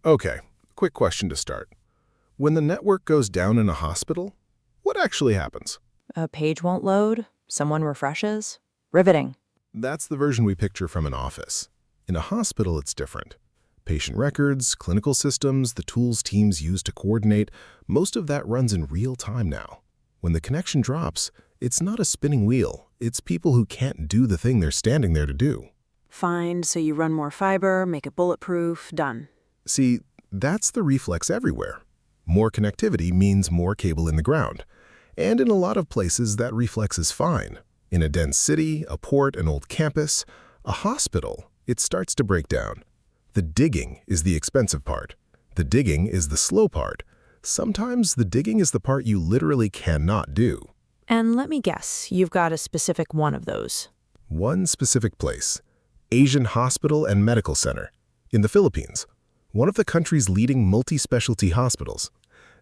Okay, quick question to start. When the network goes down in a hospital, what actually happens? A page won't load, someone refreshes. Riveting. That's the version we picture from an office. In a hospital, it's different. Patient records, clinical systems, the tools teams use to coordinate, most of that runs in real time now. When the connection drops, it's not a spinning wheel. It's people who can't do the thing they're standing there to do. Fine, so you run more fiber, make it bulletproof, done. See, that's the reflex everywhere. More connectivity means more cable in the ground. And in a lot of places, that reflex is fine. In a dense city, a port, an old campus, a hospital, it starts to break down. The digging is the expensive part. The digging is the slow part. Sometimes the digging is the part you literally cannot do. And let me guess, you've got a specific one of those. One specific place, Asian Hospital and Medical Center, in the Philippines, one of the country's leading multi-specialty hospitals.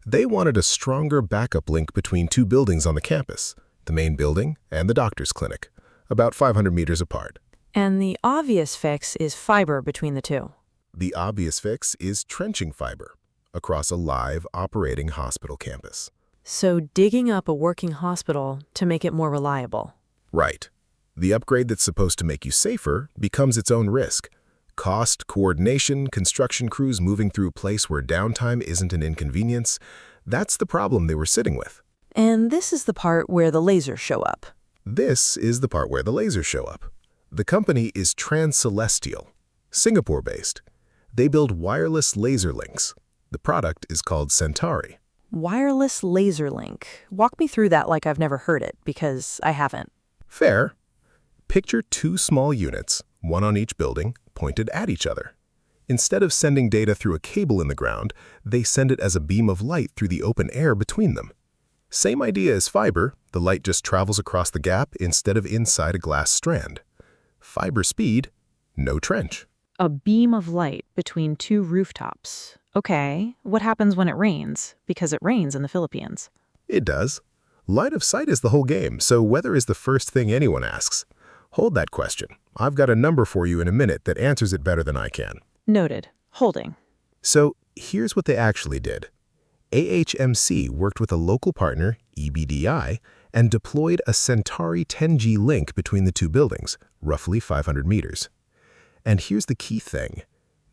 They wanted a stronger backup link between two buildings on the campus, the main building and the doctor's clinic, about 500 meters apart. And the obvious fix is fiber between the two. The obvious fix is trenching fiber across a live operating hospital campus. So digging up a working hospital to make it more reliable. Right. The upgrade that's supposed to make you safer becomes its own risk. Cost, coordination, construction crews moving through a place where downtime isn't an inconvenience, that's the problem they were sitting with. And this is the part where the lasers show up. This is the part where the lasers show up. The company is Celestial, Singapore-based. They build wireless laser links. The product is called Centauri. Wireless laser link. Walk me through that like I've never heard it, because I haven't. Fair. Picture two small units, one on each building, pointed at each other. Instead of sending data through a cable in the ground, they send it as a beam of light through the open air between them. Same idea as fiber, the light just travels across the gap instead of inside a glass strand. Fiber speed, no trench. A beam of light between two rooftops. Okay, what happens when it rains? Because it rains in the Philippines. It does. Line of sight is the whole game, so weather is the first thing anyone asks. Hold that question. I've got a number for you in a minute that answers it better than I can. Noted. Holding. So here's what they actually did. AHMC worked with a local partner, EBDI, and deployed a Centauri 10G link between the two buildings, roughly 500 meters. And here's the key thing.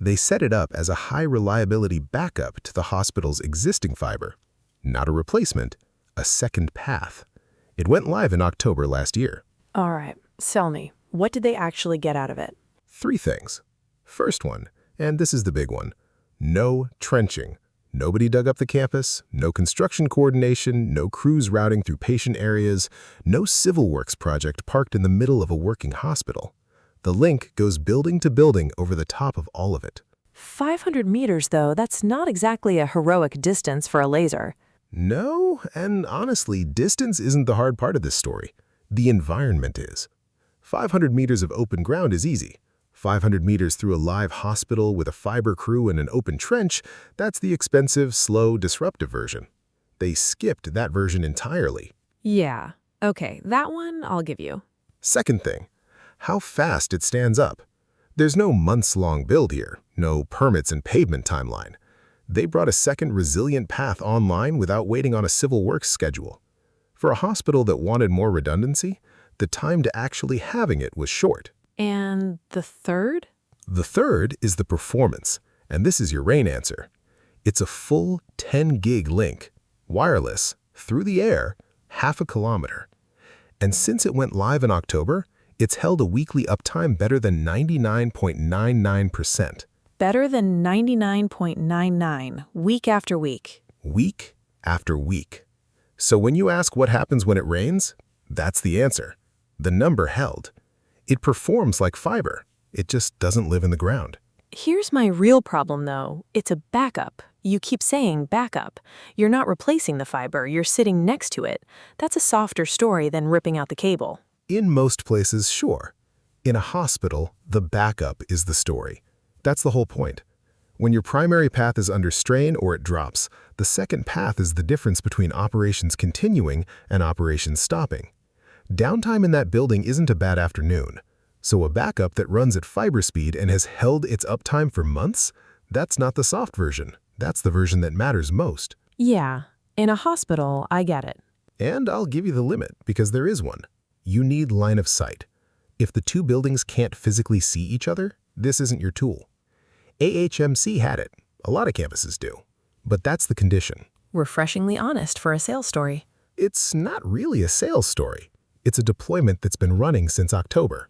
They set it up as a high-reliability backup to the hospital's existing fiber. Not a replacement, a second path. It went live in October last year. All right, sell me. What did they actually get out of it? 3 things. First one, and this is the big one, no trenching. Nobody dug up the campus, no construction coordination, no crews routing through patient areas, no civil works project parked in the middle of a working hospital. The link goes building to building over the top of all of it. 500 meters, though, that's not exactly a heroic distance for a laser. No, and honestly, distance isn't the hard part of this story. The environment is. 500 meters of open ground is easy. 500 meters through a live hospital with a fiber crew and an open trench, that's the expensive, slow, disruptive version. They skipped that version entirely. Yeah, okay, that one I'll give you. Second thing, how fast it stands up. There's no months-long build here, no permits and pavement timeline. They brought a second resilient path online without waiting on a civil works schedule. For a hospital that wanted more redundancy, the time to actually having it was short. And the third? The third is the performance, and this is your rain answer. It's a full 10 gig link, wireless, through the air, half a kilometer. And since it went live in October, it's held a weekly uptime better than 99.99%. Better than 99.99, week after week. Week after week. So when you ask what happens when it rains, that's the answer. The number held. It performs like fiber. It just doesn't live in the ground. Here's my real problem, though. It's a backup. You keep saying backup. You're not replacing the fiber, you're sitting next to it. That's a softer story than ripping out the cable. In most places, sure. In a hospital, the backup is the story. That's the whole point. When your primary path is under strain or it drops, the second path is the difference between operations continuing and operations stopping. Downtime in that building isn't a bad afternoon. So a backup that runs at fiber speed and has held its uptime for months, That's not the soft version. That's the version that matters most. Yeah, in a hospital, I get it. And I'll give you the limit, because there is one. You need line of sight. If the two buildings can't physically see each other, this isn't your tool. AHMC had it. A lot of campuses do. But that's the condition. Refreshingly honest for a sales story. It's not really a sales story. It's a deployment that's been running since October.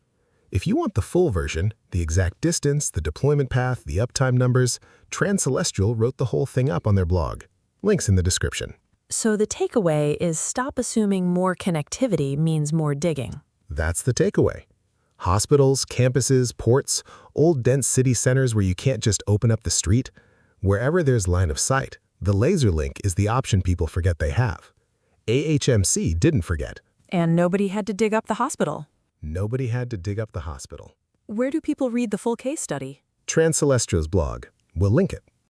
If you want the full version, the exact distance, the deployment path, the uptime numbers, Transcelestial wrote the whole thing up on their blog. Links in the description. So the takeaway is stop assuming more connectivity means more digging. That's the takeaway. Hospitals, campuses, ports, old dense city centers where you can't just open up the street. Wherever there's line of sight, the laser link is the option people forget they have. AHMC didn't forget. And nobody had to dig up the hospital. Nobody had to dig up the hospital. Where do people read the full case study? Transcelestial's blog. We'll link it.